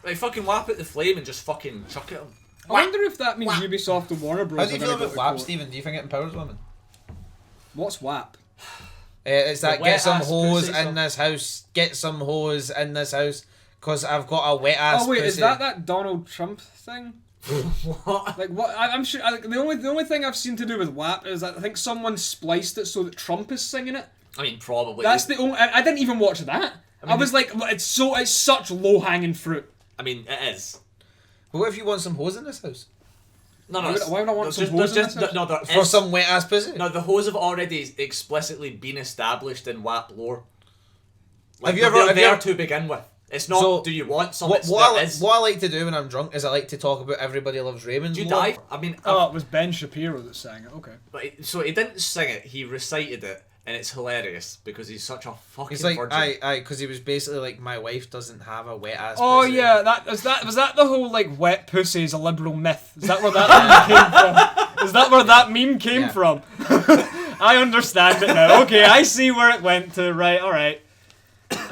Right, fucking whap at the flame and just fucking chuck at him. I wonder if that means Ubisoft and Warner Bros. How do you feel about WAP, Stephen? Do you think it empowers women? What's WAP? It's that get some hoes pussy in this house. Get some hoes in this house. Because I've got a wet ass. Oh wait, pussy. is that Donald Trump thing? What? Like what? I'm sure. The only thing I've seen to do with WAP is that I think someone spliced it so that Trump is singing it. I mean, probably. That's the only. I didn't even watch that. I was like, it's such low hanging fruit. I mean, it is. But what if you want some hoes in this house? No, Why would I want some hoes in this house? No, there For is, some wet ass pussy? No, the hoes have already explicitly been established in WAP lore. Like, Have you ever? They're there to begin with. It's not. So, do you want some? What I like to do when I'm drunk is I like to talk about Everybody Loves Raymond. Do you more. die? I mean, Oh, it was Ben Shapiro that sang it. Okay. But so he didn't sing it. He recited it, and it's hilarious because he's such a fucking He's like, virgin. because he was basically like, my wife doesn't have a wet ass. Oh pussy. yeah, was that the whole like wet pussy is a liberal myth? Is that where that meme came from? Is that where that meme came from? I understand it now. Okay, I see where it went to. Right, all right.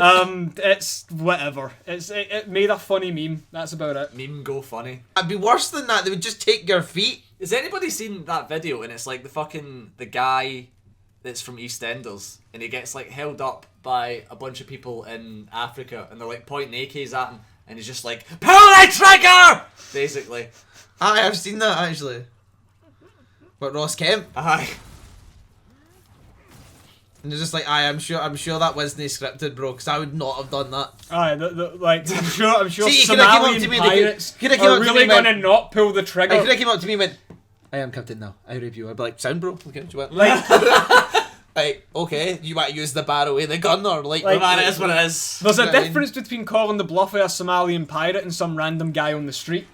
It's whatever. It made a funny meme. That's about it. Meme go funny. It'd be worse than that. They would just take your feet. Has anybody seen that video? And it's like the guy that's from EastEnders, and he gets like held up by a bunch of people in Africa, and they're like pointing AKs at him, and he's just like, "Pull the trigger!" Basically. I've seen that actually. What, Ross Kemp? Aye. And they're just like, I'm sure that wasn't scripted, bro, because I would not have done that. Aye, like I'm sure See, he coulda came up Somalian to me, pirates coulda came are up to really me, man. gonna not pull the He trigger. could have came up to me and went, I am captain now. I rape you. I'd be like, sound, bro. Okay, what you want? Like, Like, okay, you want to use the barrel with the gun or like... Like, Man, it is what it is. there's a You know what I mean? difference between calling the bluff of a Somalian pirate and some random guy on the street.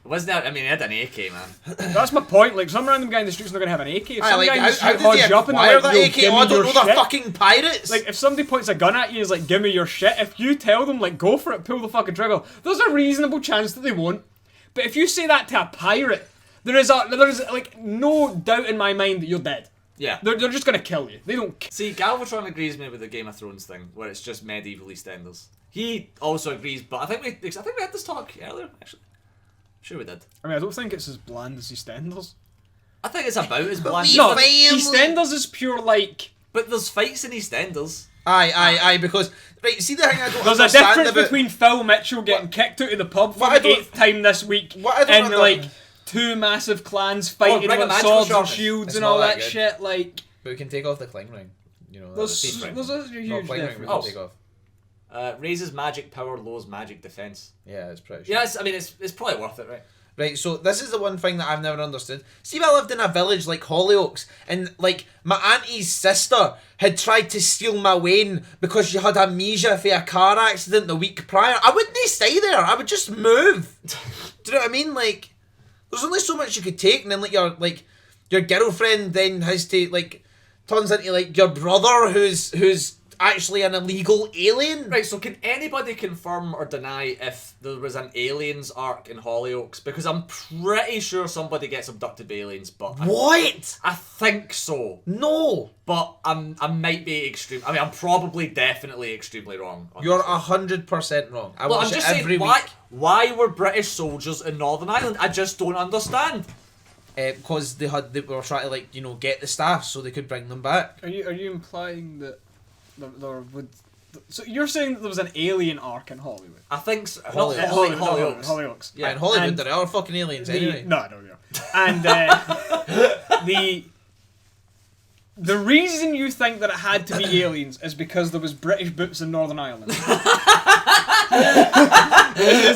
Wasn't that? I mean, he had an AK, man. That's my point. Like, some random guy in the street's not gonna have an AK. If Aye, some like, guy in the how street did holds he you up and acquire they're that like, AK? "Yo, give Oh, I me don't your know, they're shit." fucking pirates! Like, if somebody points a gun at you and is like, give me your shit, if you tell them, like, go for it, pull the fucking trigger, there's a reasonable chance that they won't. But if you say that to a pirate, there's like, no doubt in my mind that you're dead. Yeah. They're just gonna kill you. They don't care. See, Galvatron agrees with me with the Game of Thrones thing, where it's just medieval EastEnders. He also agrees, but I think we had this talk earlier, actually. Sure we did. I mean, I don't think it's as bland as EastEnders. I think it's about as bland. we No, family. EastEnders is pure, like... But there's fights in EastEnders. Aye, because... Right, see the thing I don't There's a understand difference about... between Phil Mitchell getting kicked out of the pub for What I the don't- 8th time this week What I don't and, understand- like, two massive clans fighting bring a with magical swords and sharpness. shields It's and not all that that good. shit, like... But we can take off the cling ring. You know, There's Peace ring. a no, huge cling ring we difference. can Oh. take off. Raises magic power, lowers magic defense. Yeah, it's pretty Yeah, it's probably worth it, right? Right, so this is the one thing that I've never understood. See, if I lived in a village like Hollyoaks, and like my auntie's sister had tried to steal my Wayne because she had amnesia for a car accident the week prior, I wouldn't stay there. I would just move. Do you know what I mean? Like, there's only so much you could take, and then like your girlfriend then has to like turns into like your brother who's actually an illegal alien. Right, so can anybody confirm or deny if there was an aliens arc in Hollyoaks? Because I'm pretty sure somebody gets abducted by aliens, but What? I think so. No. But I might be extreme. I mean, I'm probably definitely extremely wrong. on You're this. 100% wrong. I Well, watch I'm just it every saying, week. why were British soldiers in Northern Ireland? I just don't understand. Because they were trying to like get the staff so they could bring them back. Are you implying that there would... So you're saying that there was an alien arc in Hollywood? I think so. Hollyoaks. Not Hollyoaks. Hollyoaks. Yeah. In Hollywood, And there are fucking aliens anyway. No, yeah. And the reason you think that it had to be aliens is because there was British boots in Northern Ireland. is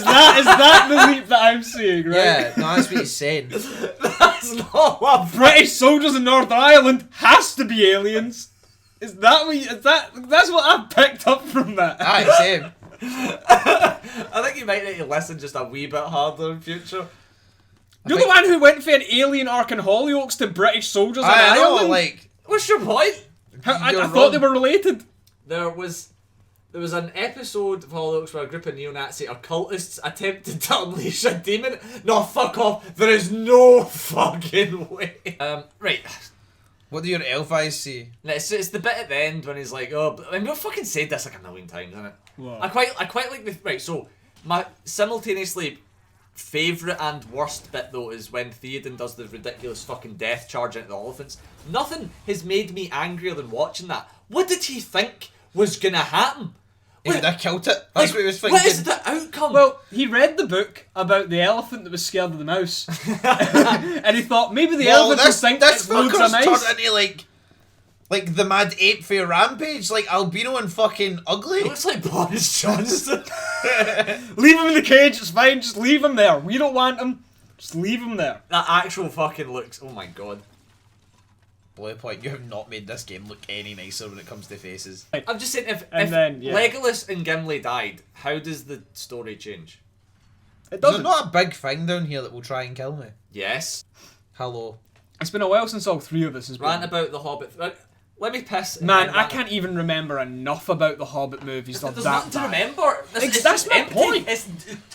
that the leap that I'm seeing, right? Yeah, no, that's what he's saying. That's not what. British soldiers in Northern Ireland has to be aliens. Is that what? That's what I picked up from that. Aye, same. I think you might need to listen just a wee bit harder in future. You're the one who went for an alien arc in Hollyoaks to British soldiers in I know, Ireland. like What's your point? I you're thought they wrong. were related. There was an episode of Hollyoaks where a group of neo-Nazi occultists attempted to unleash a demon. No, fuck off. There is no fucking way. Right. What do your elf eyes see? It's the bit at the end when he's like, oh, I mean, we've fucking said this like a million times, isn't it? What? I quite like the right. So My simultaneously favourite and worst bit though is when Theoden does the ridiculous fucking death charge into the elephants. Nothing has made me angrier than watching that. What did he think was gonna happen? He would have killed it. That's what he was thinking. What is the outcome? Well, he read the book about the elephant that was scared of the mouse, and he thought maybe the elephant will think it's loads of mice. Turned into like the mad ape for a rampage, like albino and fucking ugly. It looks like Boris Johnson. Leave him in the cage. It's fine. Just leave him there. We don't want him. Just leave him there. That actual fucking looks. Oh my god. Blue point, you have not made this game look any nicer when it comes to faces. I'm just saying, if then, yeah. Legolas and Gimli died, how does the story change? It There's doesn't. not a big thing down here that will try and kill me. Yes. Hello. It's been a while since all three of us has been. Rant about the Hobbit. Let me piss. Man, I can't even remember enough about the Hobbit movies. They're There's that nothing to bad. remember. It's That's just my empty. point. It's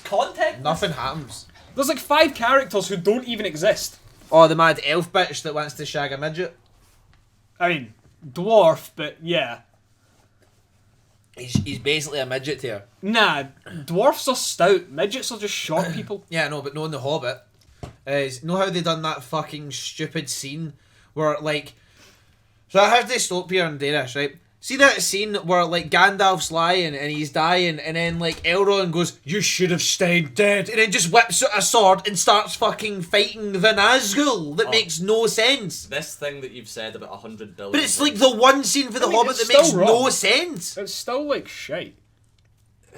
content. Nothing happens. There's like 5 characters who don't even exist. Oh, the mad elf bitch that wants to shag a midget. I mean, dwarf, but yeah. He's basically a midget here. Nah, dwarfs are stout. Midgets are just short people. Yeah, no, but no in the Hobbit. Is know how they done that fucking stupid scene where like, so I have to stop here and do this, right? See that scene where like Gandalf's lying and he's dying, and then like Elrond goes, "You should have stayed dead," and then just whips out a sword and starts fucking fighting the Nazgul. That makes no sense. This thing that you've said about 100 billion. But it's like the one scene for the I mean, Hobbit it's that makes still no wrong. sense. It's still like shite.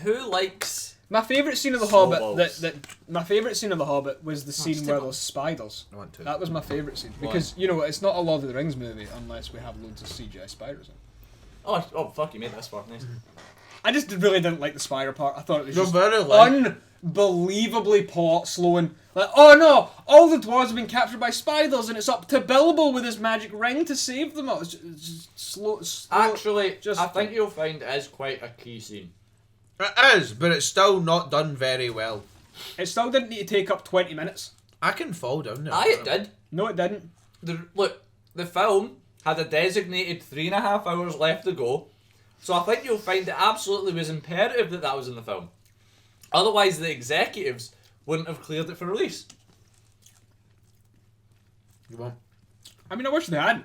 Who likes? My favourite scene of the Snowballs. Hobbit my favourite scene of the Hobbit was the scene stick where on. there's spiders. I want to. That was my favourite scene because you know it's not a Lord of the Rings movie unless we have loads of CGI spiders in. Oh fuck! You made this far. Nice. I just really didn't like the spider part. I thought it was You're just very lame. unbelievably plot slowing. Like, oh no, all the dwarves have been captured by spiders, and it's up to Bilbo with his magic ring to save them. It's just slow. Actually, just I think you'll find it is quite a key scene. It is, but it's still not done very well. It still didn't need to take up 20 minutes. I can fall down there. Aye, it did. No, it didn't. The film had a designated 3.5 hours left to go, so I think you'll find it absolutely was imperative that that was in the film. Otherwise, the executives wouldn't have cleared it for release. You won't. I mean, I wish they hadn't.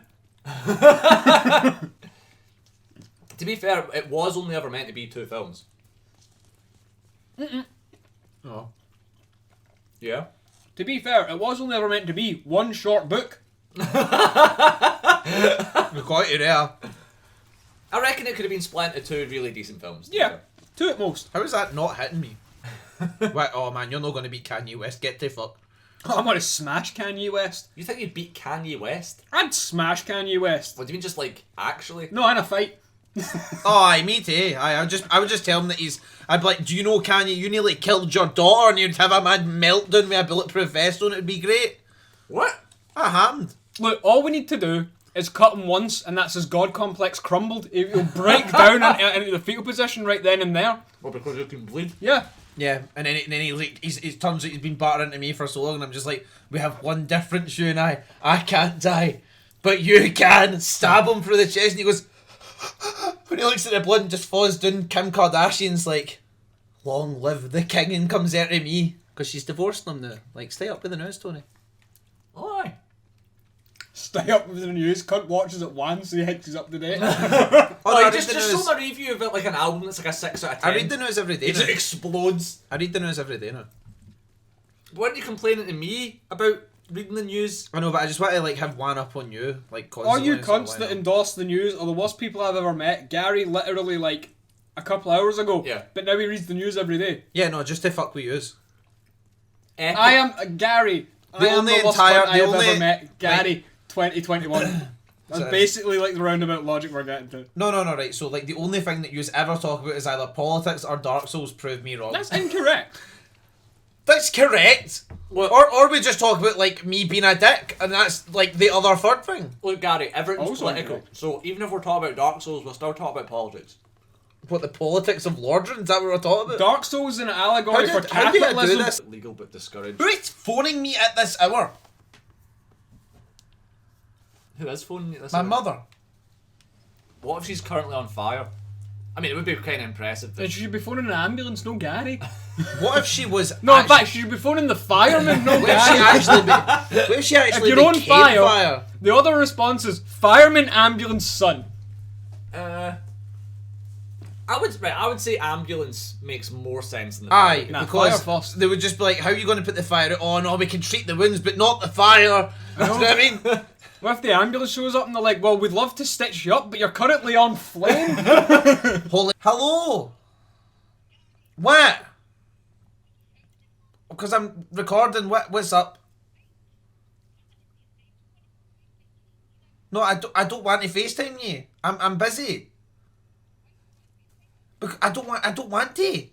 To be fair, it was only ever meant to be 2 films. Oh. Yeah. To be fair, it was only ever meant to be one short book. We're quite there. I reckon it could have been split into 2 really decent films. Yeah, 2 at most. How is that not hitting me? What? Oh man, you're not going to beat Kanye West. Get the fuck. I'm gonna smash Kanye West. You think you'd beat Kanye West? I'd smash Kanye West. What do you mean, just like actually? No, in a fight. Oh, aye, me too. I would just tell him that he's. I'd be like, do you know Kanye? You nearly killed your daughter, and you'd have a mad meltdown with a bulletproof vest on. It'd be great. What? That happened. Look, all we need to do is cut him once, and that's his god complex crumbled. He'll break down into the fetal position right then and there. Well, because you can bleed. Yeah. Yeah, and then he like he turns out he's been battering into me for so long, and I'm just like, we have one difference, you and I. I can't die, but you can. Stab him through the chest, and he goes. When he looks at the blood and just falls down, Kim Kardashian's like, "Long live the king," and comes out to me because she's divorced him now. Like, stay up with the news, Tony. Oh, aye. Stay up with the news. Cunt watches it once, so he thinks he's up to date. Oh, Oh, no, I just read the news. show my review of it like an album that's like a 6 out of 10. I read the news every day. It just Now. explodes. I read the news every day now. Weren't you complaining to me about reading the news? I know, but I just want to like have one up on you, like All constantly. you and sort of cunts line that up. endorse the news are the worst people I've ever met. Gary literally like a couple hours ago. Yeah. But now he reads the news every day. Yeah, no, just to fuck with yous. Epic. I am Gary. I am only the worst entire- cunt I the have only- ever met. Gary, 2021. That's So- basically like the roundabout logic we're getting to. No, right. So like the only thing that yous ever talk about is either politics or Dark Souls. Prove me wrong. That's incorrect. That's correct. Look, Or we just talk about like me being a dick, and that's like the other third thing. look, Gary, everything's Also political. incorrect. So even if we're talking about Dark Souls, we're still talking about politics. What, the politics of Lordran? Is that what we're talking about? Dark Souls is an allegory How for did I do capitalism. this? Legal but discouraged. Who is phoning me at this hour? Who is phoning you this My hour? mother. What if she's currently on fire? I mean, it would be kind of impressive. Then she should be phoning an ambulance, no Gary. What if she was? No, in fact, she should be phoning the fireman, no What if she Gary. what if she actually If you're on became fire, the other response is fireman, ambulance, son. I would say ambulance makes more sense than the Aye, fire. Nah, because fire first. they would just be like, how are you going to put the fire out? Oh no, we can treat the wounds, but not the fire. Do you know what I mean? What if the ambulance shows up and they're like, well, we'd love to stitch you up, but you're currently on flame? Holy. Hello? What? Because I'm recording. What's up? No, I don't want to FaceTime you. I'm busy. I don't want to.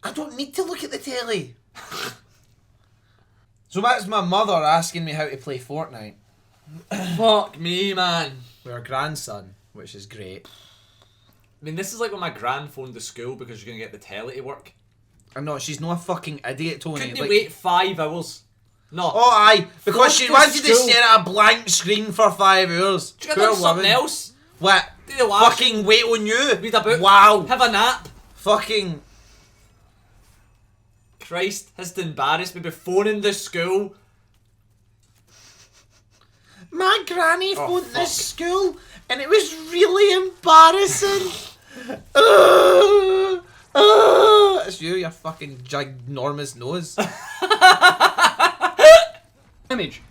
I don't need to look at the telly. So that's my mother asking me how to play Fortnite Fuck me, man. with her grandson, which is great. I mean, this is like when my gran phoned the school because you're gonna get the telly to work. I'm not. She's not a fucking idiot, Tony. Couldn't you wait 5 hours? No. Oh, aye, because she Fuck wanted the to school. stare at a blank screen for 5 hours. Do you have something else? What? Do the wash. Fucking wait on you. Read a book. Wow. Have a nap. Fucking. Christ has to embarrass me by phoning the school. My granny phoned fuck. this school and it was really embarrassing. It's you fucking ginormous nose. Image.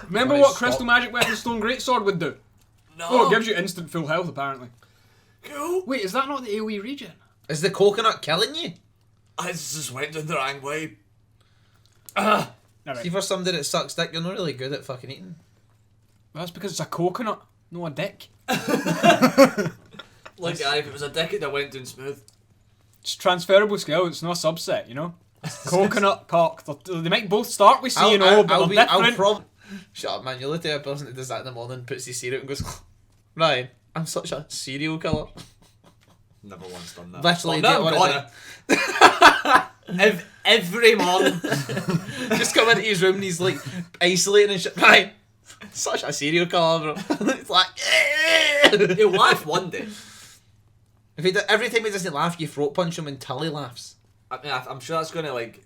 Remember Right, what stop. Crystal Magic Weapon Stone Greatsword would do? No. Oh, it gives you instant full health, apparently. Cool. Wait, is that not the AoE regen? Is the coconut killing you? I just went down the wrong way. Alright. See, for somebody that sucks dick, you're not really good at fucking eating. That's because it's a coconut, no a dick. Like, if it was a dick, that went down smooth. It's transferable skill, it's not a subset, you know? Coconut, cock. They might both start with C and O, but they're different. Shut up, man. You're the type of person that does that in the morning, puts his cereal and goes, Ryan, I'm such a serial killer. Never once done that. Literally, well, do now it I'm gonna. Every morning. Just come into his room and he's like isolating and shit. Ryan, such a serial killer, bro. It's like, He'll laugh one day. if he every time he doesn't laugh, you throat punch him until he laughs. I mean, I'm sure that's gonna like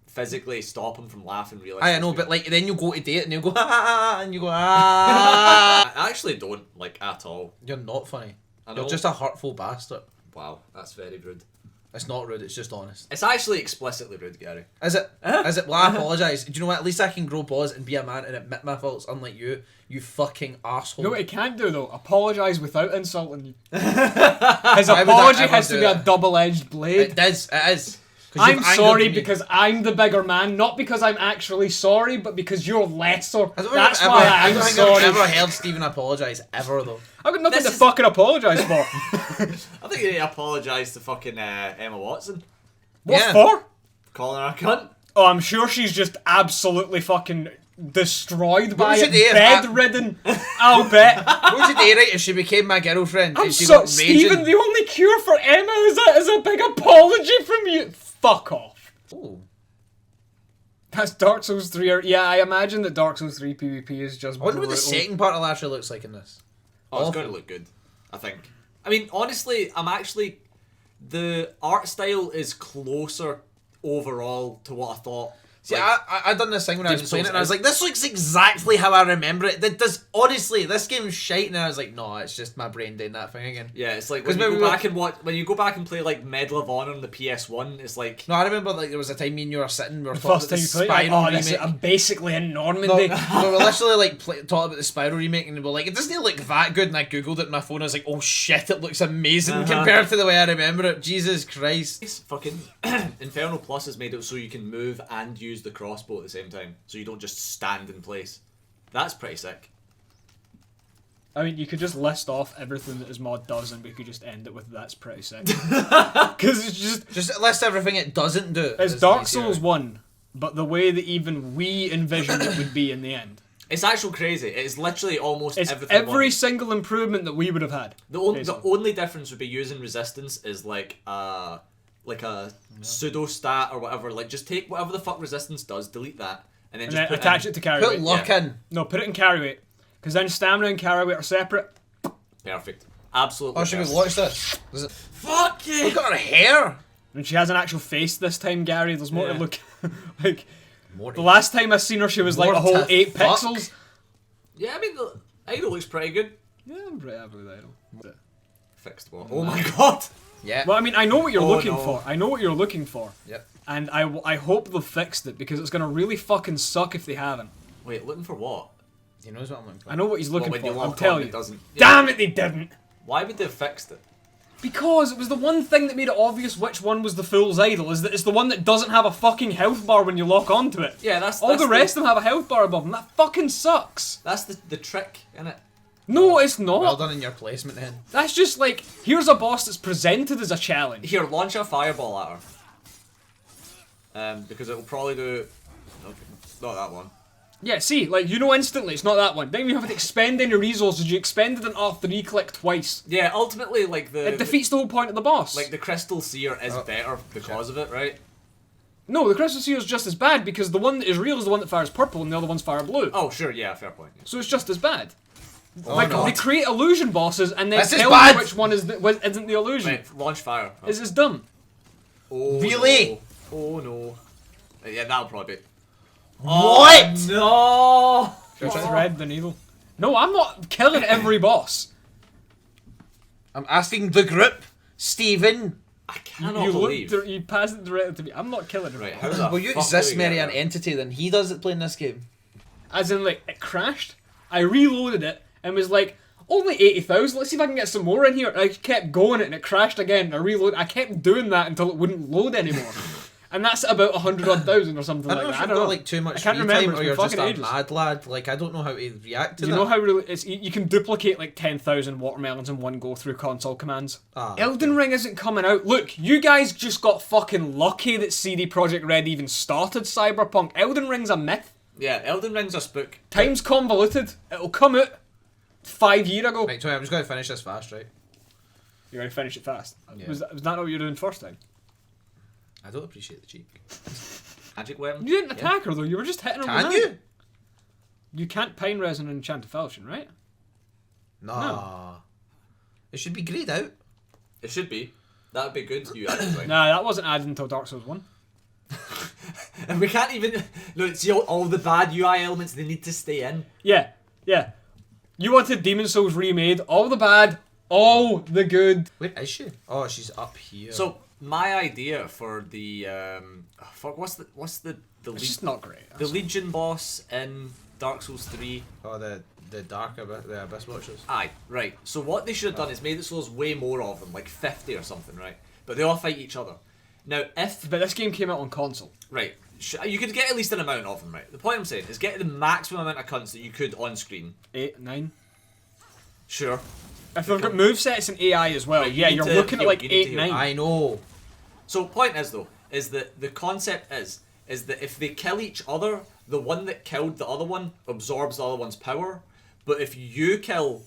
physically stop him from laughing. Really. I know, but like then you go to date and he'll go and you go ah. I actually don't like at all. You're not funny. I know. You're just a hurtful bastard. Wow, that's very rude. It's not rude. It's just honest. It's actually explicitly rude, Gary. Is it? Is it? Well, I apologise. Do you know what? At least I can grow balls and be a man and admit my faults, unlike you. You fucking arsehole. You know what he can't do though? Apologise without insulting you. His Why would I apology ever has do to be a that? double-edged blade. It is. It is. 'Cause I'm you've angered sorry me. because I'm the bigger man, not because I'm actually sorry, but because you're lesser. I don't That's think why I I'm don't think sorry. I've ever heard Stephen apologise ever though. I've got nothing This to is- fucking apologise for. I think you need to apologise to fucking Emma Watson. What Yeah. for? Calling her a cunt. Oh, I'm sure she's just absolutely fucking destroyed by should it, they have- bedridden. I'll bet. What would you do, right, if she became my girlfriend I'm and she so got Stephen. raging? The only cure for Emma is a big apology from you. Fuck off. Oh. That's Dark Souls 3. Yeah, I imagine that Dark Souls 3 PvP is just. I wonder what the brutal. second part of Lashley looks like in this. Oh, it's Awful. going to look good. I think. I mean, honestly, the art style is closer overall to what I thought. See, Like, I done this thing when I was Demon's playing it Souls and I was is- like, this looks exactly how I remember it. That does, honestly, this game's shite, and I was like, no, it's just my brain doing that thing again. yeah, it's like 'Cause when you maybe go we- back and when you go back and play like Medal of Honor on the PS1, it's like No, I remember like there was a time me and you were sitting, we were The talking first about time the you played, Spyro oh, this is, remake. I'm basically in No, Normandy. we were literally like talking about the Spyro remake, and we were like, it doesn't look that good. And I googled it on my phone. I was like, oh shit, it looks amazing compared to the way I remember it. Jesus Christ! it's fucking Inferno Plus has made it so you can move and use the crossbow at the same time, so you don't just stand in place. That's pretty sick. I mean, you could just list off everything that his mod does, and we could just end it with "that's pretty sick." Because it's Just list everything it doesn't do. it's is Dark easier. Souls 1, but the way that even we envisioned it would be in the end. It's actually crazy. It's literally almost It's everything. every one. single improvement that we would have had. The basically. only difference would be using resistance is like a pseudo stat or whatever. Like just take whatever the fuck resistance does, delete that, and then And just then put attach in, it to carry Put weight. luck in. No, put it in carry weight. Because then stamina and carry weight are separate. Perfect. absolutely. Oh, should we pissed. watch this? Is it... Fuck you! Look at her hair! And she has an actual face this time, Gary. There's more to Yeah. look. Like, More the last time I seen her, she was like More a whole to 8 fuck. pixels. Yeah, I mean, the idol looks pretty good. Yeah, I'm pretty happy with Idol. Fixed what? Oh my god! Yeah. Well, I mean, I know what you're Oh, looking no. for. I know what you're looking for. Yep. And I hope they've fixed it, because it's going to really fucking suck if they haven't. Wait, looking for what? He knows what I'm looking for. I know what he's looking Well, when you for, I'm lock on, telling it you. doesn't. Damn it, they didn't! Why would they have fixed it? Because it was the one thing that made it obvious which one was the fool's idol, is that it's the one that doesn't have a fucking health bar when you lock onto it. Yeah, that's All the rest of them have a health bar above them. That fucking sucks. That's the trick, innit? No, it's not. Well done in your placement then. That's just like, here's a boss that's presented as a challenge. Here, launch a fireball at her. Because it will probably do. Okay, not that one. Yeah, see, like, you know instantly it's not that one. Don't even have to expend any resources, you expended an R3 click twice. Yeah, ultimately, like the. It defeats the whole point of the boss. Like the Crystal Seer is better because of it, right? No, the Crystal Seer is just as bad, because the one that is real is the one that fires purple and the other ones fire blue. Oh, sure, yeah, fair point. Yeah. So it's just as bad. Oh, Like, God. they create illusion bosses and then This is tell bad. you which one is isn't the illusion. Right, launch fire. This is dumb. Oh, Really? No. Oh no. Yeah, that'll probably be. What? No! It's red than evil. No, I'm not killing every boss. I'm asking the group, Stephen. I cannot You believe. looked, you passed it directly to me. I'm not killing Right, it. how the Well, you fuck exist, do we get Mary, an that? entity than he does at playing this game. As in, like, it crashed. I reloaded it and was like, only 80,000. Let's see if I can get some more in here. And I kept going it and it crashed again. I reloaded. I kept doing that until it wouldn't load anymore. And that's at about 100,000 or something I like don't know that. if I you've don't got know. like too much I can't free remember, time it's or been you're just fucking a ages. mad lad. Like, I don't know how to react to Do that. you know how really it's? You can duplicate like 10,000 watermelons in one go through console commands. Ah, Elden Ring isn't coming out. Look, you guys just got fucking lucky that CD Projekt Red even started Cyberpunk. Elden Ring's a myth. Yeah, Elden Ring's a spook. Time's convoluted. It'll come out 5 years ago. Right, sorry, I'm just going to finish this fast, right? You're gonna finish it fast. Yeah. Was that not what you were doing first time? I don't appreciate the cheek. Magic weapon. You didn't attack her though. You were just hitting her. Can with you? that. You can't Pine Resin and Enchanted Falchion, right? Nah. It should be grayed out. It should be. That would be good. You actually. Nah, that wasn't added until Dark Souls 1. And we can't even. Look, see all the bad UI elements. They need to stay in. Yeah, yeah. You wanted Demon Souls remade. All the bad, all the good. Where is she? Oh, she's up here. So my idea for the fuck, what's the It's lead, just not great. the Legion boss in Dark Souls 3? Oh, the dark Abyss, the Abyss Watchers. Aye, right. So what they should have done is made it so there's way more of them, like 50 or something, right? But they all fight each other. Now, if But this game came out on console. right, you could get at least an amount of them, right? The point I'm saying is get the maximum amount of cunts that you could on screen. 8, 9. Sure. If they've got movesets and AI as well, Right, you yeah, need you're to looking at heal, like you need to 8, heal. 9. I know. So point is though, is that the concept is that if they kill each other, the one that killed the other one absorbs the other one's power. But if you kill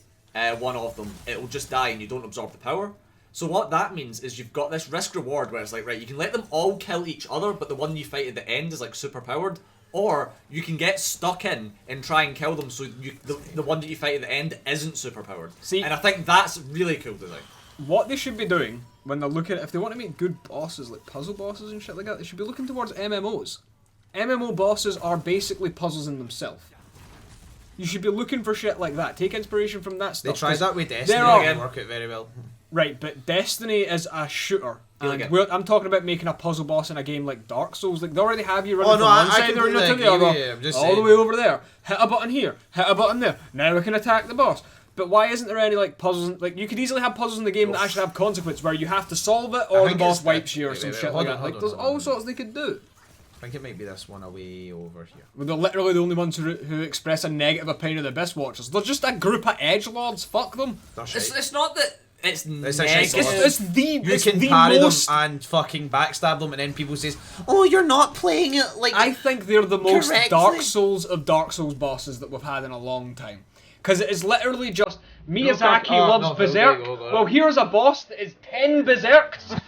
one of them, it'll just die and you don't absorb the power. So what that means is you've got this risk reward where it's like, right, you can let them all kill each other, but the one you fight at the end is like super powered. Or you can get stuck in and try and kill them, so the one that you fight at the end isn't super powered. See- and I think that's really cool design. What they should be doing when they're looking, if they want to make good bosses, like puzzle bosses and shit like that, they should be looking towards MMOs. MMO bosses are basically puzzles in themselves. You should be looking for shit like that. Take inspiration from that They stuff. tried 'cause- that with Destiny. there are- It didn't work out very well. Right, but Destiny is a shooter. Feel And like I'm talking about making a puzzle boss in a game like Dark Souls. Like, they already have you running Oh, no, from one I side or completely to the agree other, with you, I'm just all the saying. way over there. Hit a button here, hit a button there. Now we can attack the boss. But why isn't there any like puzzles? Like, you could easily have puzzles in the game that actually have consequence, where you have to solve it or the think boss it's- wipes you or wait, some wait, shit hold like on, that. hold Like, on, there's hold all on. sorts they could do. I think it might be this one away over here. But they're literally the only ones who express a negative opinion of the Abyss Watchers. They're just a group of edgelords. Fuck them. That's It's, right. it's not that it's a negative. shit It's, sword. it's the You it's can the parry most. them and fucking backstab them, and then people says, "Oh, you're not playing it like." I think they're the most Correctly. Dark Souls of Dark Souls bosses that we've had in a long time. Because it is literally just Miyazaki Oh, loves no, Berserk. go. Well, here's a boss that is 10 Berserks.